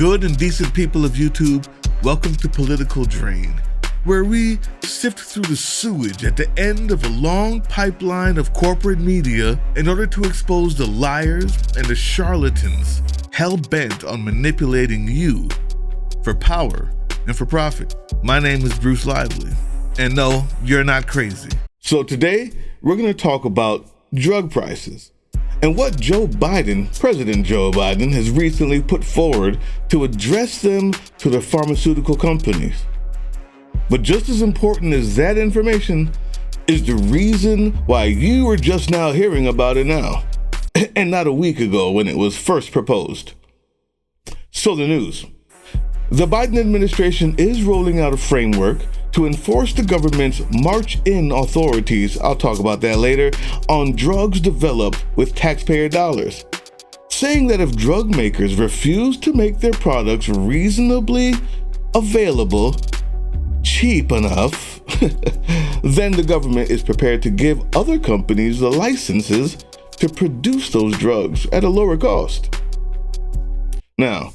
Good and decent people of YouTube, welcome to Political Drain, where we sift through the sewage at the end of a long pipeline of corporate media in order to expose the liars and the charlatans hell-bent on manipulating you for power and for profit. My name is Bruce Lively, and no, you're not crazy. So today, we're going to talk about drug prices and what President Joe Biden, has recently put forward to address them to the pharmaceutical companies. But just as important as that information is the reason why you are just now hearing about it now, and not a week ago when it was first proposed. So the news. The Biden administration is rolling out a framework to enforce the government's march-in authorities, I'll talk about that later, on drugs developed with taxpayer dollars, saying that if drug makers refuse to make their products reasonably available, cheap enough, then the government is prepared to give other companies the licenses to produce those drugs at a lower cost. Now,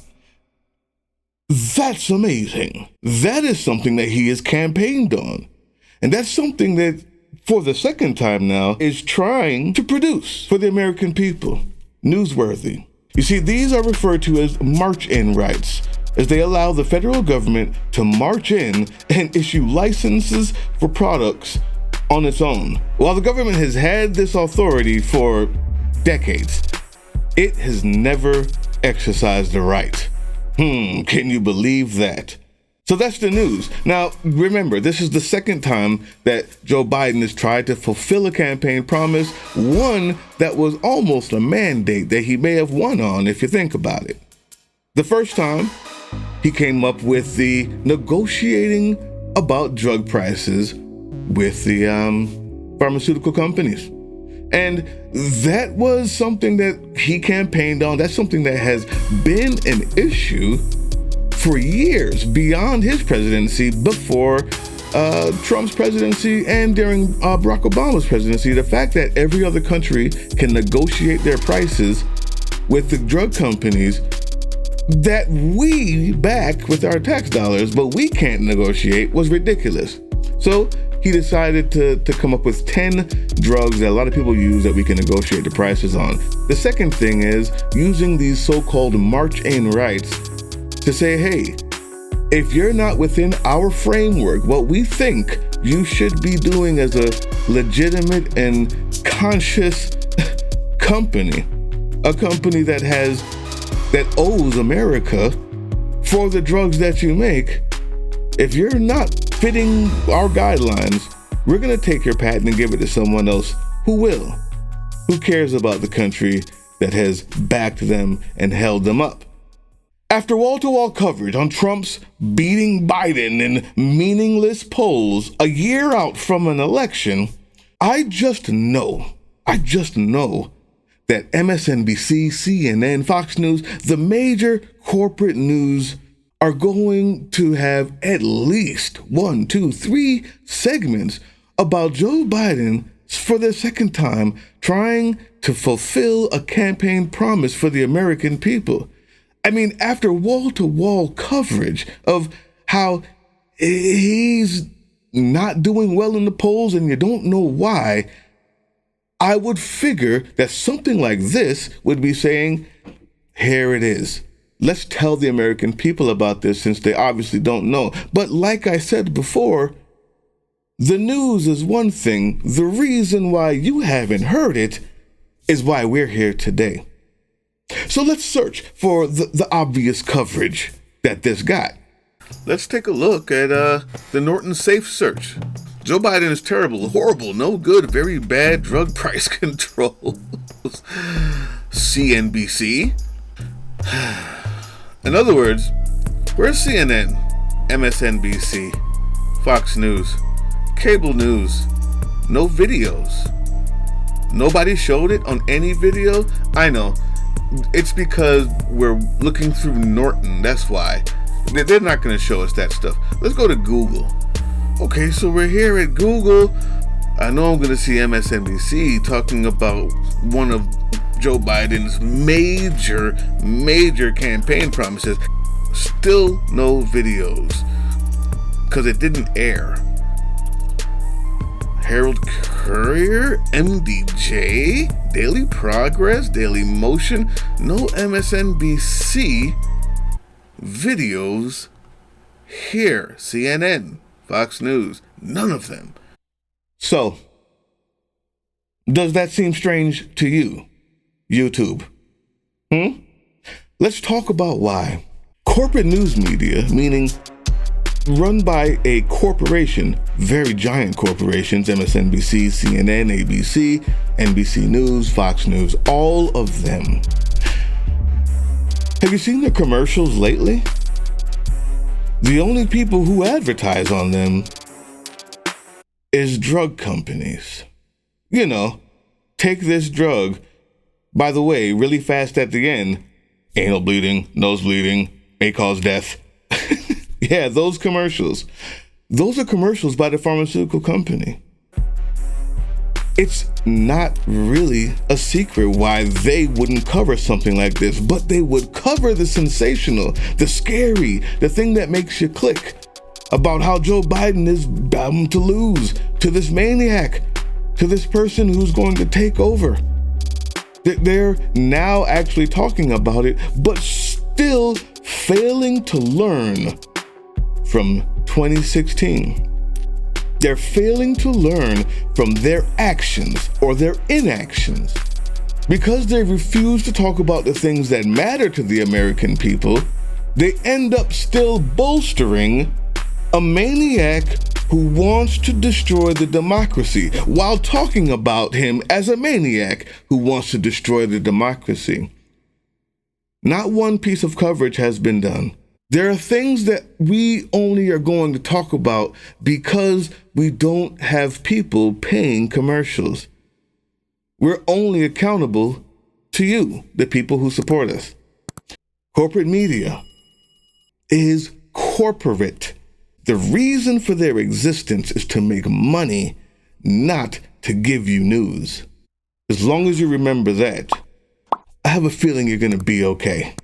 that's amazing. That is something that he has campaigned on. And that's something that, for the second time now, is trying to produce for the American people. Newsworthy. You see, these are referred to as march-in rights, as they allow the federal government to march in and issue licenses for products on its own. While the government has had this authority for decades, it has never exercised the right. Can you believe that? So that's the news. Now, remember, this is the second time that Joe Biden has tried to fulfill a campaign promise, one that was almost a mandate that he may have won on, if you think about it. The first time, he came up with the negotiating about drug prices with the pharmaceutical companies. And that was something that he campaigned on. That's something that has been an issue for years beyond his presidency, before Trump's presidency and during Barack Obama's presidency. The fact that every other country can negotiate their prices with the drug companies that we back with our tax dollars, but we can't negotiate, was ridiculous. So he decided to come up with 10 drugs that a lot of people use that we can negotiate the prices on. The second thing is using these so-called march-in rights to say, hey, if you're not within our framework, what we think you should be doing as a legitimate and conscious company, a company that owes America for the drugs that you make, if you're not fitting our guidelines, we're going to take your patent and give it to someone else who will, who cares about the country that has backed them and held them up. After wall-to-wall coverage on Trump's beating Biden in meaningless polls a year out from an election, I just know that MSNBC, CNN, Fox News, the major corporate news are going to have at least 1, 2, 3 segments about Joe Biden for the second time trying to fulfill a campaign promise for the American people. I mean, after wall-to-wall coverage of how he's not doing well in the polls and you don't know why, I would figure that something like this would be saying, here it is. Let's tell the American people about this, since they obviously don't know. But like I said before, the news is one thing. The reason why you haven't heard it is why we're here today. So let's search for the obvious coverage that this got. Let's take a look at the Norton Safe search. Joe Biden is terrible, horrible, no good, very bad drug price control. CNBC. In other words, where's CNN, MSNBC, Fox News, cable news? No videos. Nobody showed it on any video? I know. It's because we're looking through Norton. That's why. They're not going to show us that stuff. Let's go to Google. Okay, so we're here at Google. I know I'm going to see MSNBC talking about one of Joe Biden's major campaign promises. still no videos because it didn't air. Herald Courier, MDJ, Daily Progress, Daily Motion, no MSNBC videos here. CNN, Fox News, none of them. So, does that seem strange to you, YouTube? Let's talk about why. Corporate news media, meaning run by a corporation, very giant corporations, MSNBC, CNN, ABC, NBC News, Fox News, all of them. Have you seen the commercials lately? The only people who advertise on them is drug companies. You know, take this drug. By the way, really fast at the end, anal bleeding, nose bleeding, may cause death. Yeah, those commercials. Those are commercials by the pharmaceutical company. It's not really a secret why they wouldn't cover something like this, but they would cover the sensational, the scary, the thing that makes you click about how Joe Biden is bound to lose to this maniac, to this person who's going to take over. They're now actually talking about it, but still failing to learn from 2016. They're failing to learn from their actions or their inactions. Because they refuse to talk about the things that matter to the American people, they end up still bolstering a maniac who wants to destroy the democracy while talking about him as a maniac who wants to destroy the democracy. Not one piece of coverage has been done. There are things that we only are going to talk about because we don't have people paying commercials. We're only accountable to you, the people who support us. Corporate media is corporate. The reason for their existence is to make money, not to give you news. As long as you remember that, I have a feeling you're going to be okay.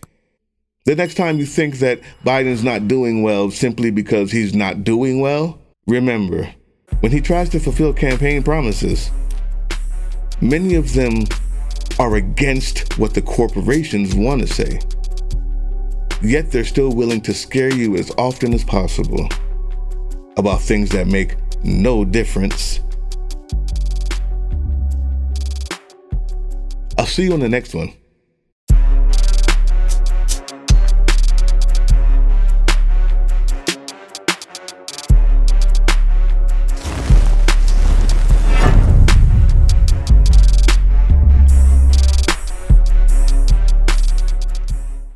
The next time you think that Biden's not doing well simply because he's not doing well, remember, when he tries to fulfill campaign promises, many of them are against what the corporations want to say. Yet they're still willing to scare you as often as possible about things that make no difference. I'll see you on the next one.